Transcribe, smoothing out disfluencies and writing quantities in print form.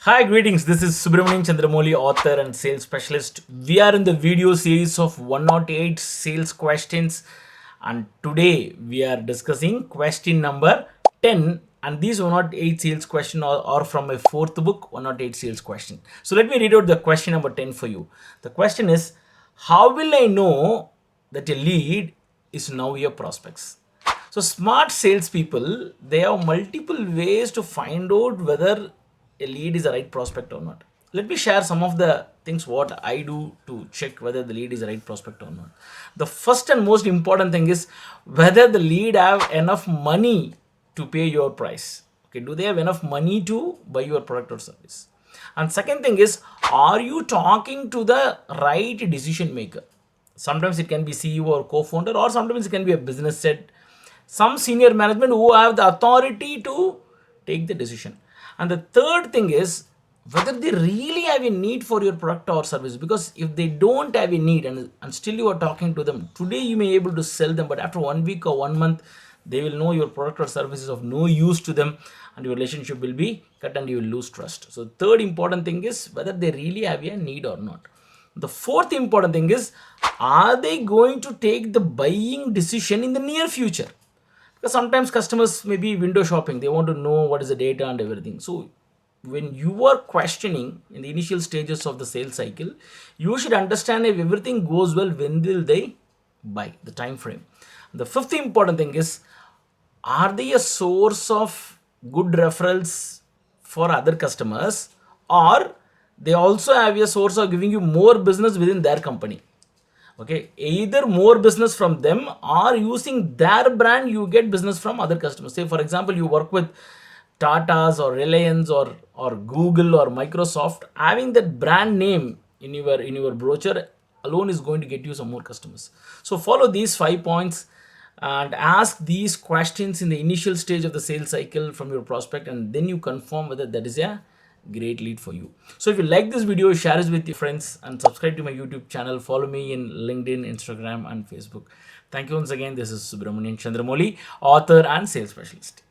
Hi, greetings. This is Subramanian Chandramouli, author and sales specialist. We are in the video series of 108 sales questions, and today we are discussing question number 10. And these 108 sales questions are from my fourth book, 108 sales question. So let me read out the question number 10 for you. The question is, how will I know that a lead is now your prospects? So smart salespeople, they have multiple ways to find out whether a lead is a right prospect or not. Let me share some of the things what I do to check whether the lead is a right prospect or not. The first and most important thing is whether the lead have enough money to pay your price. Okay, do they have enough money to buy your product or service? And second thing is, are you talking to the right decision maker? Sometimes it can be CEO or co-founder, or sometimes it can be a business head, some senior management who have the authority to take the decision. And the third thing is whether they really have a need for your product or service, because if they don't have a need and still you are talking to them today, you may be able to sell them, but after 1 week or 1 month they will know your product or service is of no use to them, and your relationship will be cut and you will lose trust. So third important thing is whether they really have a need or not. The fourth important thing is, are they going to take the buying decision in the near future? Because sometimes customers may be window shopping, they want to know what is the data and everything. So when you are questioning in the initial stages of the sales cycle, you should understand if everything goes well, when will they buy, the time frame. The fifth important thing is, are they a source of good referrals for other customers, or they also have a source of giving you more business within their company? Okay, either more business from them, or using their brand you get business from other customers. Say for example, you work with Tata's or Reliance or Google or Microsoft, having that brand name in your brochure alone is going to get you some more customers. So follow these 5 points and ask these questions in the initial stage of the sales cycle from your prospect, and then you confirm whether that is a great lead for you. So if you like this video, share it with your friends and subscribe to my YouTube channel. Follow me in LinkedIn, Instagram and Facebook. Thank you once again. This is Subramanian Chandramouli, author and sales specialist.